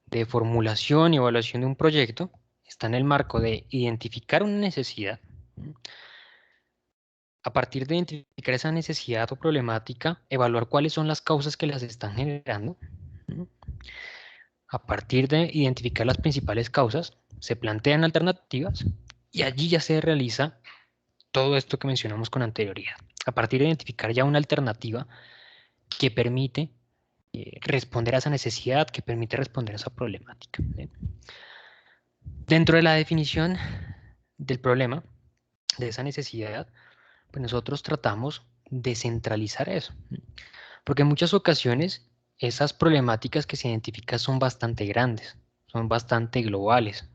de formulación y evaluación de un proyecto está en el marco de identificar una necesidad. A partir de identificar esa necesidad o problemática, evaluar cuáles son las causas que las están generando. A partir de identificar las principales causas, se plantean alternativas y allí ya se realiza todo esto que mencionamos con anterioridad. A partir de identificar ya una alternativa que permite responder a esa necesidad, que permite responder a esa problemática. Dentro de la definición del problema, de esa necesidad, pues nosotros tratamos de centralizar eso, porque en muchas ocasiones esas problemáticas que se identifican son bastante grandes, son bastante globales.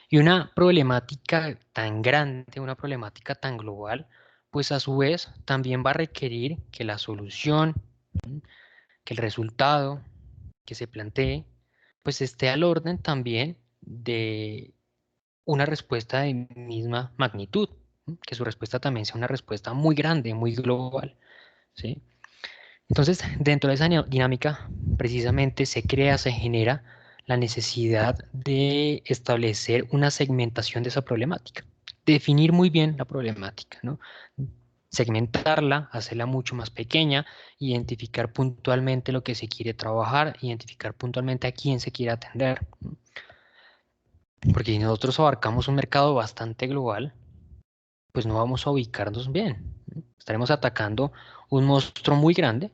Y una problemática tan grande, una problemática tan global, pues a su vez también va a requerir que la solución, que el resultado que se plantee, pues esté al orden también de una respuesta de misma magnitud, que su respuesta también sea una respuesta muy grande, muy global, ¿sí? Entonces, dentro de esa dinámica, precisamente se crea, se genera la necesidad de establecer una segmentación de esa problemática, definir muy bien la problemática, ¿no? Segmentarla, hacerla mucho más pequeña, identificar puntualmente lo que se quiere trabajar, identificar puntualmente a quién se quiere atender. Porque si nosotros abarcamos un mercado bastante global, pues no vamos a ubicarnos bien. Estaremos atacando un monstruo muy grande,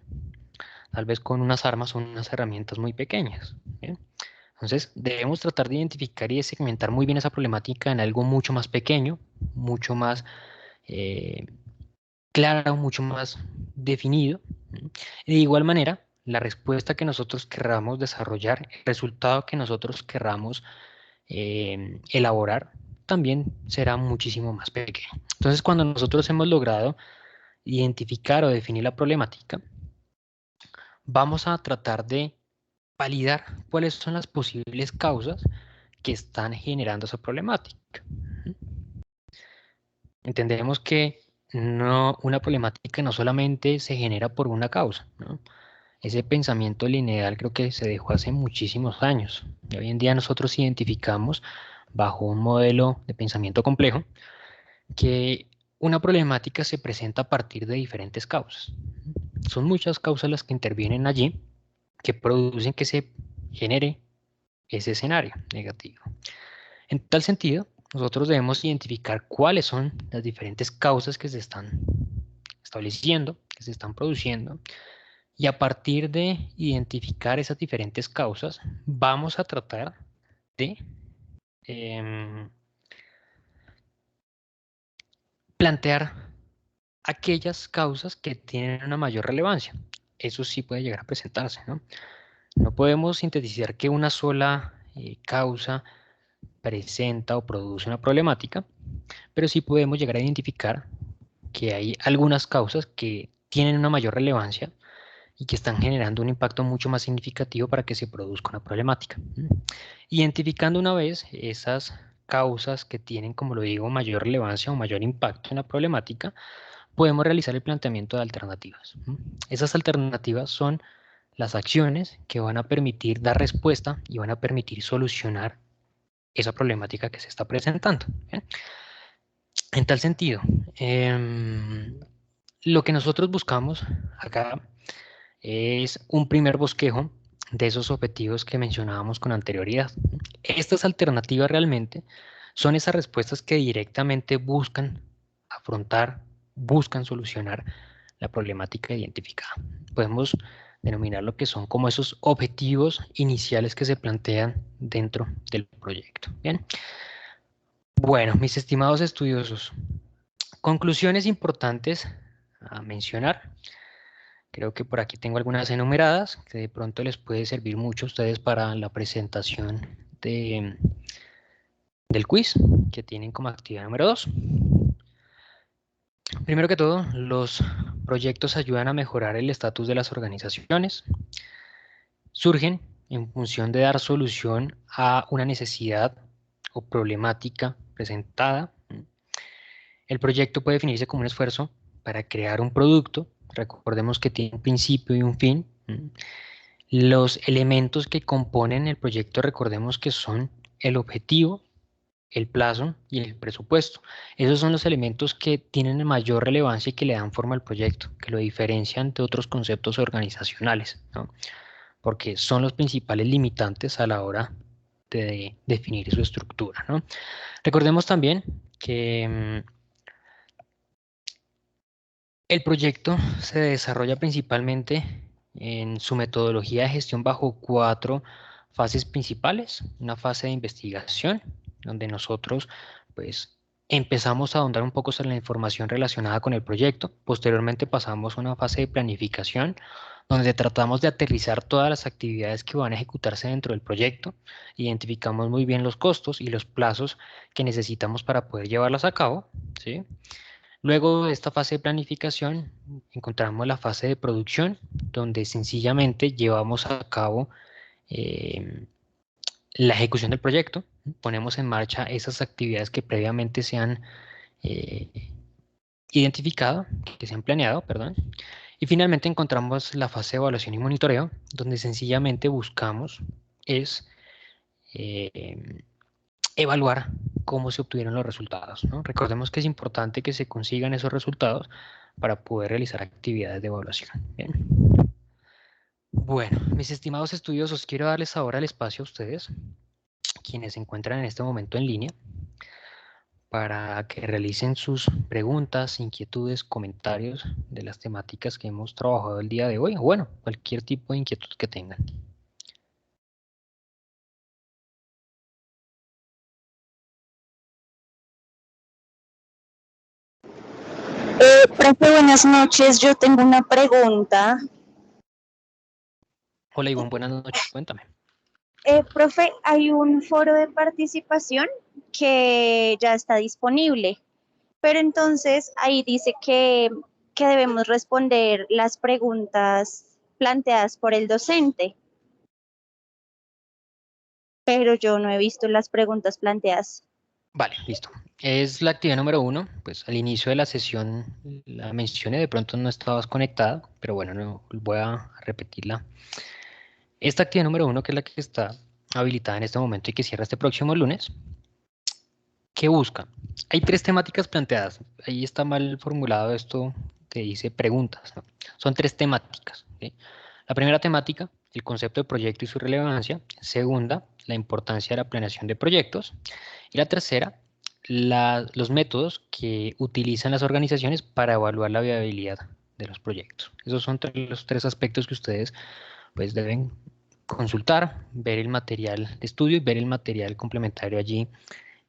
tal vez con unas armas o unas herramientas muy pequeñas. ¿Bien? Entonces, debemos tratar de identificar y de segmentar muy bien esa problemática en algo mucho más pequeño, mucho más eh, claro, mucho más definido. Y de igual manera, la respuesta que nosotros querramos desarrollar, el resultado que nosotros querramos elaborar, también será muchísimo más pequeño. Entonces, cuando nosotros hemos logrado identificar o definir la problemática, vamos a tratar de validar cuáles son las posibles causas que están generando esa problemática. Entendemos que una problemática no solamente se genera por una causa, ¿no? Ese pensamiento lineal creo que se dejó hace muchísimos años. Y hoy en día nosotros identificamos bajo un modelo de pensamiento complejo que una problemática se presenta a partir de diferentes causas. Son muchas causas las que intervienen allí que producen que se genere ese escenario negativo. En tal sentido, nosotros debemos identificar cuáles son las diferentes causas que se están estableciendo, que se están produciendo, y a partir de identificar esas diferentes causas, vamos a tratar de plantear aquellas causas que tienen una mayor relevancia. Eso sí puede llegar a presentarse, ¿no? No podemos sintetizar que una sola causa presenta o produce una problemática, pero sí podemos llegar a identificar que hay algunas causas que tienen una mayor relevancia y que están generando un impacto mucho más significativo para que se produzca una problemática. Identificando una vez esas causas que tienen, como lo digo, mayor relevancia o mayor impacto en la problemática, podemos realizar el planteamiento de alternativas. Esas alternativas son las acciones que van a permitir dar respuesta y van a permitir solucionar esa problemática que se está presentando. ¿Bien? En tal sentido, lo que nosotros buscamos acá es un primer bosquejo de esos objetivos que mencionábamos con anterioridad. Estas alternativas realmente son esas respuestas que directamente buscan afrontar, buscan solucionar la problemática identificada. Podemos denominar lo que son como esos objetivos iniciales que se plantean dentro del proyecto. Bien. Bueno, mis estimados estudiosos, conclusiones importantes a mencionar. Creo que por aquí tengo algunas enumeradas que de pronto les puede servir mucho a ustedes para la presentación del quiz que tienen como actividad número 2. Primero que todo, los proyectos ayudan a mejorar el estatus de las organizaciones. Surgen en función de dar solución a una necesidad o problemática presentada. El proyecto puede definirse como un esfuerzo para crear un producto. Recordemos que tiene un principio y un fin. Los elementos que componen el proyecto, recordemos que son el objetivo, el plazo y el presupuesto. Esos son los elementos que tienen mayor relevancia y que le dan forma al proyecto, que lo diferencian de otros conceptos organizacionales, ¿no? Porque son los principales limitantes a la hora de definir su estructura, ¿no? Recordemos también que el proyecto se desarrolla principalmente en su metodología de gestión bajo 4 fases principales. Una fase de investigación, donde nosotros pues empezamos a ahondar un poco sobre la información relacionada con el proyecto. Posteriormente pasamos a una fase de planificación, donde tratamos de aterrizar todas las actividades que van a ejecutarse dentro del proyecto. Identificamos muy bien los costos y los plazos que necesitamos para poder llevarlas a cabo, ¿sí? Luego de esta fase de planificación, encontramos la fase de producción, donde sencillamente llevamos a cabo eh, la ejecución del proyecto, ponemos en marcha esas actividades que previamente se han eh, identificado, que se han planeado, perdón. Y finalmente encontramos la fase de evaluación y monitoreo, donde sencillamente buscamos es eh, evaluar cómo se obtuvieron los resultados, ¿no? Recordemos que es importante que se consigan esos resultados para poder realizar actividades de evaluación. Bien. Bueno, mis estimados estudiosos, quiero darles ahora el espacio a ustedes, quienes se encuentran en este momento en línea, para que realicen sus preguntas, inquietudes, comentarios de las temáticas que hemos trabajado el día de hoy, o bueno, cualquier tipo de inquietud que tengan. Profe, buenas noches. Yo tengo una pregunta. Hola Ivonne, buenas noches, cuéntame. Profe, hay un foro de participación que ya está disponible, pero entonces ahí dice que que debemos responder las preguntas planteadas por el docente, pero yo no he visto las preguntas planteadas. Vale, listo. Es la actividad número 1. Pues al inicio de la sesión la mencioné, de pronto no estabas conectada, pero bueno, no, voy a repetirla. Esta actividad número 1, que es la que está habilitada en este momento y que cierra este próximo lunes, ¿qué busca? Hay 3 temáticas planteadas. Ahí está mal formulado esto que dice preguntas, ¿no? Son 3 temáticas, ¿sí? La primera temática, el concepto de proyecto y su relevancia. Segunda, la importancia de la planeación de proyectos. Y la tercera, los métodos que utilizan las organizaciones para evaluar la viabilidad de los proyectos. Esos son los 3 aspectos que ustedes pues deben consultar, ver el material de estudio y ver el material complementario allí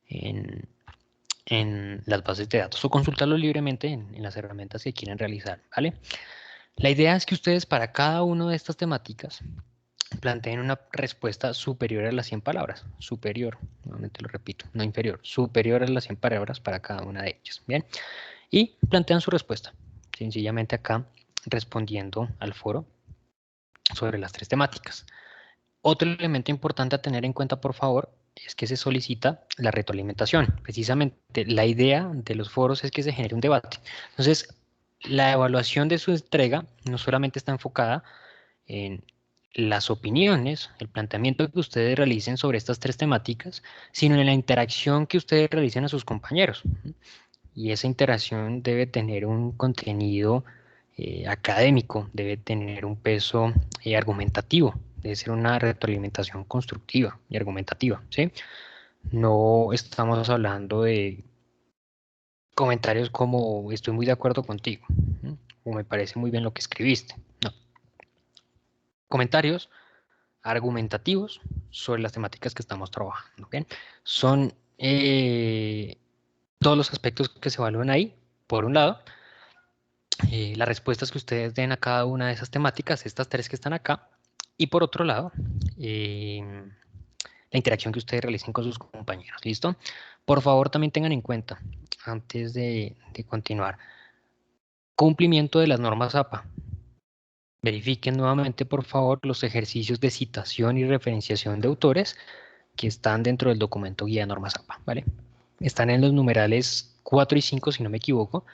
en, en las bases de datos o consultarlo libremente en las herramientas que quieren realizar, ¿vale? La idea es que ustedes para cada una de estas temáticas planteen una respuesta superior a las 100 palabras, superior, nuevamente lo repito, no inferior, superior a las 100 palabras para cada una de ellas, ¿bien? Y plantean su respuesta, sencillamente acá respondiendo al foro sobre las 3 temáticas. Otro elemento importante a tener en cuenta, por favor, es que se solicita la retroalimentación. Precisamente la idea de los foros es que se genere un debate. Entonces, la evaluación de su entrega no solamente está enfocada en las opiniones, el planteamiento que ustedes realicen sobre estas 3 temáticas, sino en la interacción que ustedes realicen a sus compañeros. Y esa interacción debe tener un contenido académico, debe tener un peso argumentativo, debe ser una retroalimentación constructiva y argumentativa, ¿sí? No estamos hablando de comentarios como estoy muy de acuerdo contigo, ¿sí? O me parece muy bien lo que escribiste. No. Comentarios argumentativos sobre las temáticas que estamos trabajando, ¿bien? Son todos los aspectos que se evalúan ahí, por un lado, las respuestas que ustedes den a cada una de esas temáticas, estas 3 que están acá, y por otro lado, la interacción que ustedes realicen con sus compañeros, ¿listo? Por favor, también tengan en cuenta, antes de continuar, cumplimiento de las normas APA. Verifiquen nuevamente, por favor, los ejercicios de citación y referenciación de autores que están dentro del documento guía de normas APA, ¿vale? Están en los numerales 4 y 5, si no me equivoco,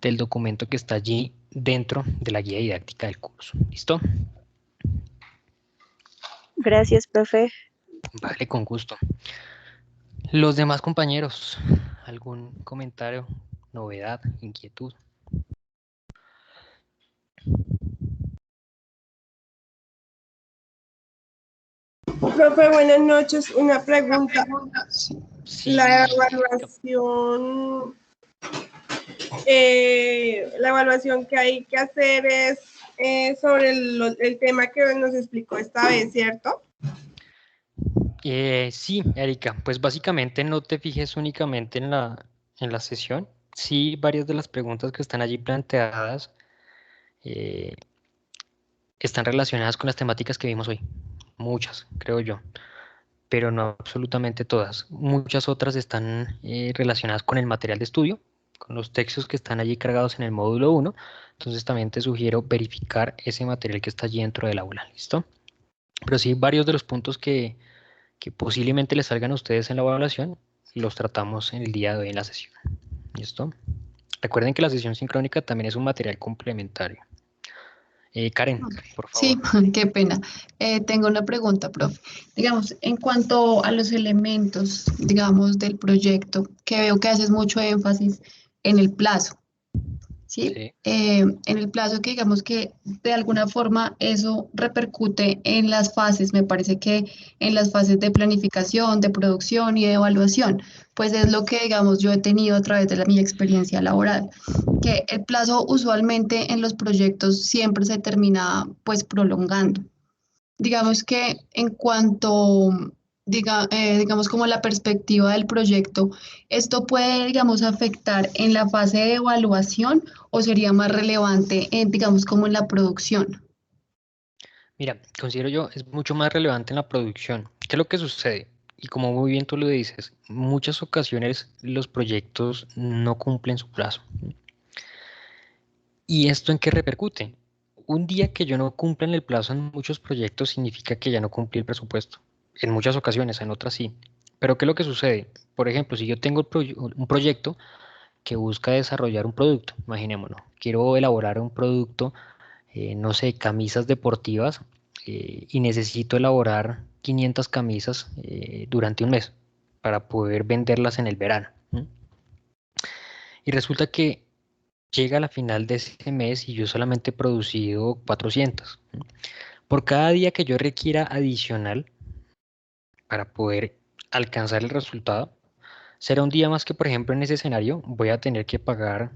del documento que está allí dentro de la guía didáctica del curso. ¿Listo? Gracias, profe. Vale, con gusto. Los demás compañeros, ¿algún comentario, novedad, inquietud? Profe, buenas noches. Una pregunta. La Sí, evaluación, la evaluación que hay que hacer es sobre el tema que nos explicó esta vez, ¿cierto? sí, Erika, pues básicamente no te fijes únicamente en la sesión. Sí, varias de las preguntas que están allí planteadas eh, están relacionadas con las temáticas que vimos hoy. Muchas, creo yo, pero no absolutamente todas. Muchas otras están relacionadas con el material de estudio, con los textos que están allí cargados en el módulo 1. Entonces también te sugiero verificar ese material que está allí dentro del aula, ¿listo? Pero sí, varios de los puntos que posiblemente les salgan a ustedes en la evaluación, los tratamos en el día de hoy en la sesión, ¿listo? Recuerden que la sesión sincrónica también es un material complementario. Karen, por Sí, favor. qué pena. Tengo una pregunta, profe. Digamos, en cuanto a los elementos, digamos, del proyecto, que veo que haces mucho énfasis en el plazo, ¿sí? Sí. En el plazo que digamos que de alguna forma eso repercute en las fases, me parece que en las fases de planificación, de producción y de evaluación, pues es lo que digamos yo he tenido a través de mi experiencia laboral, que el plazo usualmente en los proyectos siempre se termina pues prolongando. Digamos que en cuanto, digamos como la perspectiva del proyecto, ¿esto puede, digamos, afectar en la fase de evaluación o sería más relevante, digamos, como en la producción? Mira, considero yo es mucho más relevante en la producción. ¿Qué es lo que sucede? Y como muy bien tú lo dices, muchas ocasiones los proyectos no cumplen su plazo. ¿Y esto en qué repercute? Un día que yo no cumpla en el plazo en muchos proyectos significa que ya no cumplí el presupuesto. En muchas ocasiones, en otras sí. Pero ¿qué es lo que sucede? Por ejemplo, si yo tengo un proyecto que busca desarrollar un producto, imaginémonos, quiero elaborar un producto, no sé, camisas deportivas, y necesito elaborar 500 camisas durante un mes para poder venderlas en el verano. Y resulta que llega a la final de ese mes y yo solamente he producido 400. Por cada día que yo requiera adicional para poder alcanzar el resultado, será un día más que, por ejemplo, en ese escenario voy a tener que pagar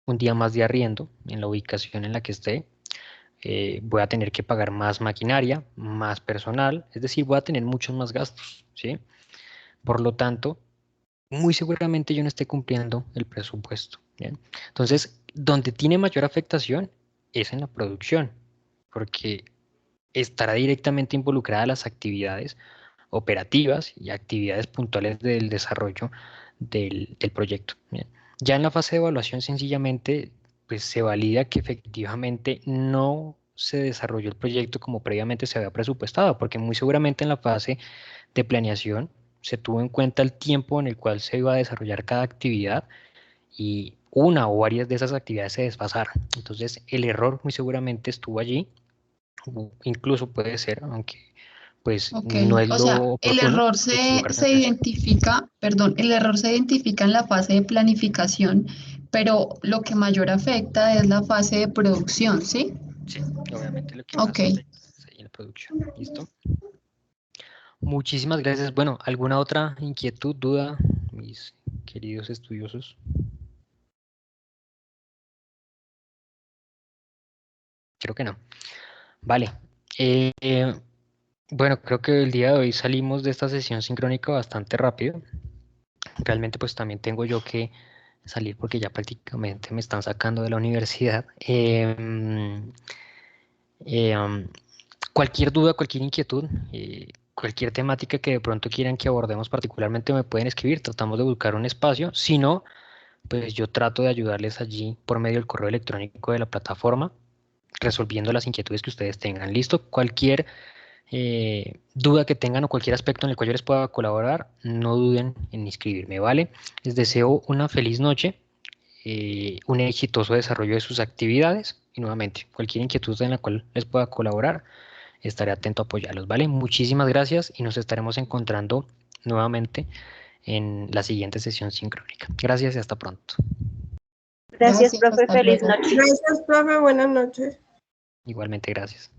un día más de arriendo en la ubicación en la que esté. Voy a tener que pagar más maquinaria, más personal, es decir, voy a tener muchos más gastos, ¿sí? Por lo tanto, muy seguramente yo no esté cumpliendo el presupuesto, ¿bien? Entonces, donde tiene mayor afectación es en la producción, porque estará directamente involucrada las actividades operativas y actividades puntuales del desarrollo del proyecto, ¿bien? Ya en la fase de evaluación sencillamente pues, se valida que efectivamente no se desarrolló el proyecto como previamente se había presupuestado, porque muy seguramente en la fase de planeación se tuvo en cuenta el tiempo en el cual se iba a desarrollar cada actividad y una o varias de esas actividades se desfasaron. Entonces el error muy seguramente estuvo allí, incluso puede ser, aunque pues Ok, no es o lo sea, el oportuno, error equivocarse se en eso. identifica, perdón, el error se identifica en la fase de planificación, pero lo que mayor afecta es la fase de producción, ¿sí? Sí, obviamente lo que Ok. más afecta es ahí en la producción. ¿Listo? Muchísimas gracias. Bueno, ¿alguna otra inquietud, duda, mis queridos estudiosos? Creo que no. Vale. Eh, eh, bueno, creo que el día de hoy salimos de esta sesión sincrónica bastante rápido. Realmente pues también tengo yo que salir porque ya prácticamente me están sacando de la universidad. Eh, um, Cualquier duda, cualquier inquietud, cualquier temática que de pronto quieran que abordemos particularmente me pueden escribir. Tratamos de buscar un espacio. Si no, pues yo trato de ayudarles allí por medio del correo electrónico de la plataforma, resolviendo las inquietudes que ustedes tengan. Listo, cualquier duda que tengan o cualquier aspecto en el cual yo les pueda colaborar, no duden en inscribirme, ¿vale? Les deseo una feliz noche, un exitoso desarrollo de sus actividades y nuevamente, cualquier inquietud en la cual les pueda colaborar, estaré atento a apoyarlos, ¿vale? Muchísimas gracias y nos estaremos encontrando nuevamente en la siguiente sesión sincrónica. Gracias y hasta pronto. Gracias, Gracias, profe. hasta Feliz luego. noche. Gracias, profe. Buenas noches. Igualmente, gracias.